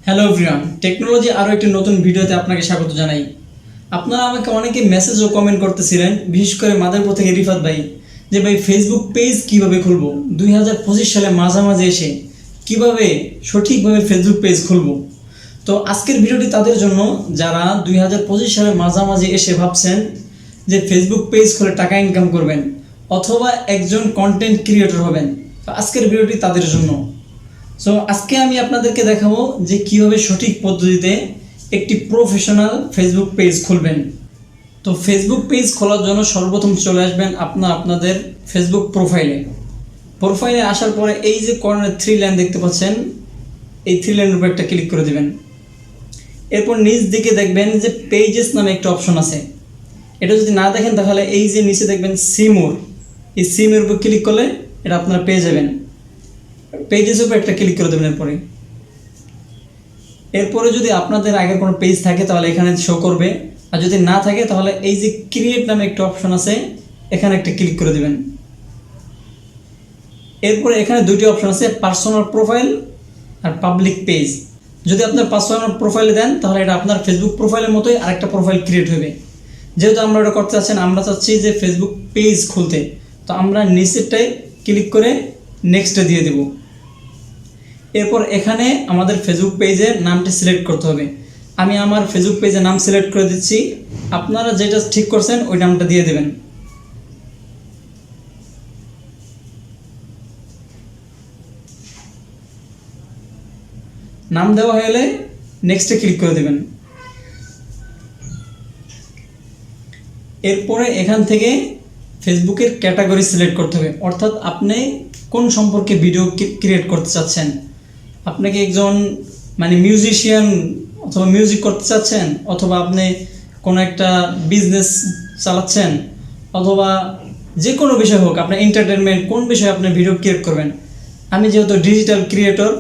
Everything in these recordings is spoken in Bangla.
হ্যালো এভরিওয়ান, টেকনোলজি আরও একটি নতুন ভিডিওতে আপনাকে স্বাগত জানাই। আপনারা আমাকে অনেকে মেসেজ ও কমেন্ট করতেছিলেন, বিশেষ করে মাদারপুর থেকে রিফাত ভাই, যে ভাই ফেসবুক পেজ কিভাবে খুলবো, 2025 সালে মাঝামাঝি এসে কিভাবে সঠিকভাবে ফেসবুক পেজ খুলবো। তো আজকের ভিডিওটি তাদের জন্য যারা 2025 সালে মাঝামাঝি এসে ভাবছেন যে ফেসবুক পেজ খুলে টাকা ইনকাম করবেন অথবা একজন কন্টেন্ট ক্রিয়েটর হবেন। তো আজকের ভিডিওটি তাদের জন্য। সো আজকে আমি আপনাদেরকে দেখাবো যে কীভাবে সঠিক পদ্ধতিতে একটি প্রফেশনাল ফেসবুক পেজ খুলবেন। তো ফেসবুক পেজ খোলার জন্য সর্বপ্রথম চলে আসবেন আপনাদের ফেসবুক প্রোফাইলে আসার পরে এই যে কর্নার 3 লাইন দেখতে পাচ্ছেন, এই 3 লাইনের উপর একটা ক্লিক করে দেবেন। এরপর নিচ দিকে দেখবেন যে পেজেস নামে একটা অপশন আছে। এটা যদি না দেখেন তাহলে এই যে নিচে দেখবেন সিমোর, এই সিমের উপর ক্লিক করলে এটা আপনারা পেয়ে যাবেন। পেজেস উপর একটা ক্লিক করে দেবেন। এরপরে যদি আপনাদের আগের কোনো পেজ থাকে তাহলে এখানে শো করবে, আর যদি না থাকে তাহলে এই যে ক্রিয়েট নামে একটা অপশন আছে, এখানে একটা ক্লিক করে দেবেন। এরপরে এখানে দুটি অপশন আছে, পার্সোনাল প্রোফাইল আর পাবলিক পেজ। যদি আপনার পার্সোনাল প্রোফাইলে দেন তাহলে এটা আপনার ফেসবুক প্রোফাইলের মতোই আরেকটা প্রোফাইল ক্রিয়েট হবে। যেহেতু আমরা এটা করতে চাচ্ছেন, আমরা চাচ্ছি যে ফেসবুক পেজ খুলতে, তো আমরা নিচেরটায় ক্লিক করে নেক্সটে দিয়ে দেব। এরপর এখানে আমাদের ফেসবুক পেজের নামটি সিলেক্ট করতে হবে। আমি আমার ফেসবুক পেজের নাম সিলেক্ট করে দিচ্ছি, আপনারা যেটা ঠিক করছেন ওই নামটা দিয়ে দেবেন। নাম দেওয়া হয়ে গেলে নেক্সটে ক্লিক করে দেবেন। এরপরে এখান থেকে ফেসবুকের ক্যাটাগরি সিলেক্ট করতে হবে, অর্থাৎ আপনি কোন সম্পর্কে ভিডিও ক্রিয়েট করতে চাচ্ছেন। আপনাকে একজন মিউজিশিয়ান অথবা মিউজিক করতে চাচ্ছেন, অথবা আপনি কোনো একটা বিজনেস চালাচ্ছেন, অথবা যে কোনো বিষয় হোক, আপনার এন্টারটেনমেন্ট কোন বিষয়ে আপনি ভিডিও ক্রিয়েট করবেন। আমি যেহেতু ডিজিটাল ক্রিয়েটর,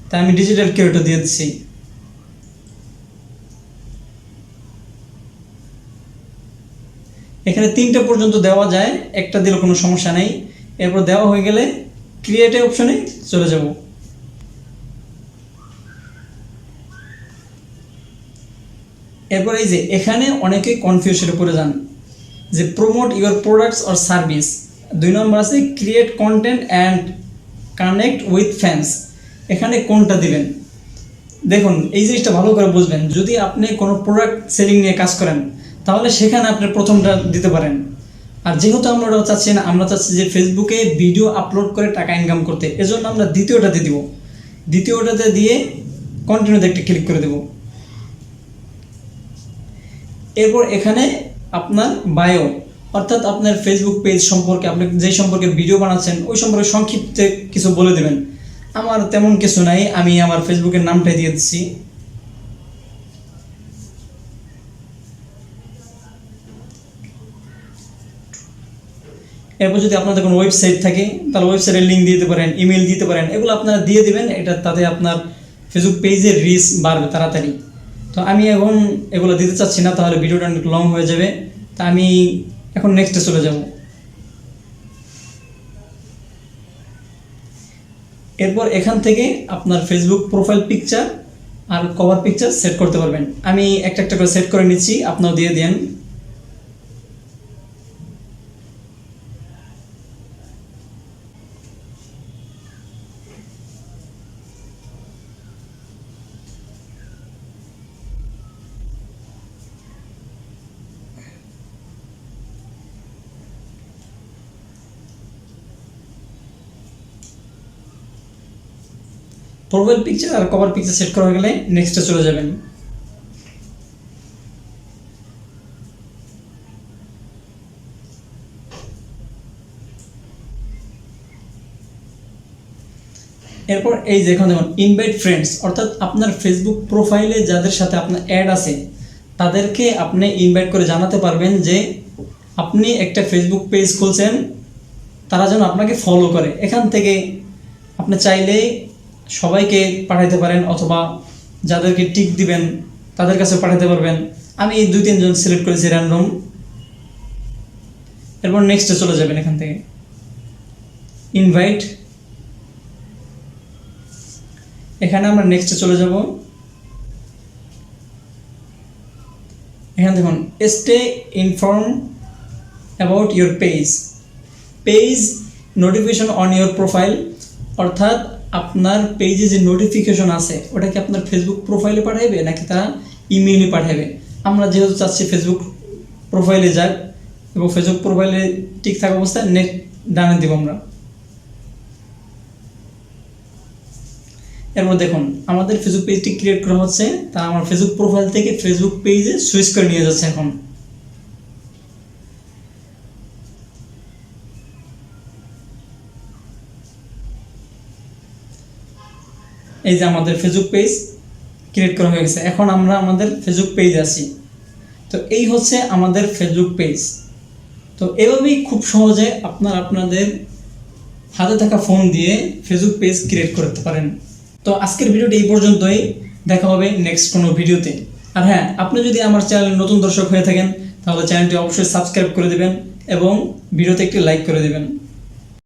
তাই আমি ডিজিটাল ক্রিয়েটর দিয়ে দিচ্ছি। এখানে 3টা পর্যন্ত দেওয়া যায়, একটা দিলে কোনো সমস্যা নেই। এরপর দেওয়া হয়ে গেলে ক্রিয়েট অপশনে চলে যাব। এরপর এই যে এখানে অনেকে কনফিউশনে পড়ে যান যে promote your products or service. 2 নম্বর আছে create content and connect with fans. এখানে কোনটা দিবেন? দেখুন, এই জিনিসটা ভালো করে বুঝবেন। যদি আপনি কোনো প্রোডাক্ট সেলিং নিয়ে কাজ করেন তাহলে সেখানে আপনি প্রথমটা দিতে পারেন। আর যেহেতু আমরা ওটা চাচ্ছি না, আমরা চাচ্ছি যে ফেসবুকে ভিডিও আপলোড করে টাকা ইনকাম করতে, এজন্য আমরা দ্বিতীয়টাতে দিব। দ্বিতীয়টাতে দিয়ে কন্টিনিউতে একটা ক্লিক করে দেব। এরপর এখানে আপনার বায়ো, অর্থাৎ আপনার ফেসবুক পেজ সম্পর্কে, আপনি যেই সম্পর্কে ভিডিও বানাচ্ছেন ওই সম্পর্কে সংক্ষিপ্তে কিছু বলে দেবেন। আমার তেমন কিছু নাই, আমি আমার ফেসবুকের নামটাই দিয়ে দিচ্ছি। এরপর যদি আপনাদের কোনো ওয়েবসাইট থাকে তাহলে ওয়েবসাইটের লিঙ্ক দিতে পারেন, ইমেল দিতে পারেন, এগুলো আপনারা দিয়ে দেবেন। এটা তাতে আপনার ফেসবুক পেজের রিচ বাড়বে তাড়াতাড়ি। তো আমি এখন এগুলো দিতে চাচ্ছি না, তাহলে ভিডিওটা অনেক লং হয়ে যাবে। তা আমি এখন নেক্সটে চলে যাব। এরপর এখান থেকে আপনার ফেসবুক প্রোফাইল পিকচার আর কভার পিকচার সেট করতে পারবেন। আমি একটা একটা করে সেট করে নিচ্ছি, আপনারাও দিয়ে দেন। প্রোফাইল পিকচার আর কভার পিকচার সেট করা হয়ে গেলে নেক্সটে চলে যাবেন। এরপর এই যে এখানে দেখুন ইনভাইট ফ্রেন্ডস, অর্থাৎ আপনার ফেসবুক প্রোফাইলে যাদের সাথে আপনার অ্যাড আছে তাদেরকে আপনি ইনভাইট করে জানাতে পারবেন যে আপনি একটা ফেসবুক পেজ খুলছেন, তারা যেন আপনাকে ফলো করে। এখান থেকে আপনি চাইলে সবাইকে পাঠাতে পারেন, অথবা যাদেরকে টিক দিবেন তাদের কাছে পাঠাতে পারবেন। আমি 2-3 জন সিলেক্ট করেছি র্যান্ডম। এরপর নেক্সটে চলে যাবেন। এখান থেকে ইনভাইট, এখানে আমরা নেক্সটে চলে যাব। এখানে দেখুন stay inform about your page notification on your profile, অর্থাৎ আপনার পেজে যে নোটিফিকেশন আছে ওটা কি আপনার ফেসবুক প্রোফাইলে পাঠাবে নাকি তারা ইমেইলে পাঠাবে। আমরা যেহেতু চাচ্ছি ফেসবুক প্রোফাইলে যাক এবং ফেসবুক প্রোফাইলে ঠিক থাকা অবস্থায় নেক্সট ডানে দেব আমরা। এরপর দেখুন আমাদের ফেসবুক পেজটি ক্রিয়েট করা হচ্ছে, তা আমার ফেসবুক প্রোফাইল থেকে ফেসবুক পেজে সুইচ করে নিয়ে যাচ্ছে। এখন এই যে আমাদের ফেসবুক পেজ ক্রিয়েট করা হয়ে গেছে। এখন আমরা আমাদের ফেসবুক পেজ আছি। তো এই হচ্ছে আমাদের ফেসবুক পেজ। তো এভাবেই খুব সহজে আপনাদের হাতে থাকা ফোন দিয়ে ফেসবুক পেজ ক্রিয়েট করতে পারেন। তো আজকের ভিডিওটি এই পর্যন্তই, দেখা হবে নেক্সট কোনো ভিডিওতে। আর হ্যাঁ, আপনি যদি আমার চ্যানেলে নতুন দর্শক হয়ে থাকেন তাহলে চ্যানেলটি অবশ্যই সাবস্ক্রাইব করে দেবেন এবং ভিডিওতে একটি লাইক করে দেবেন।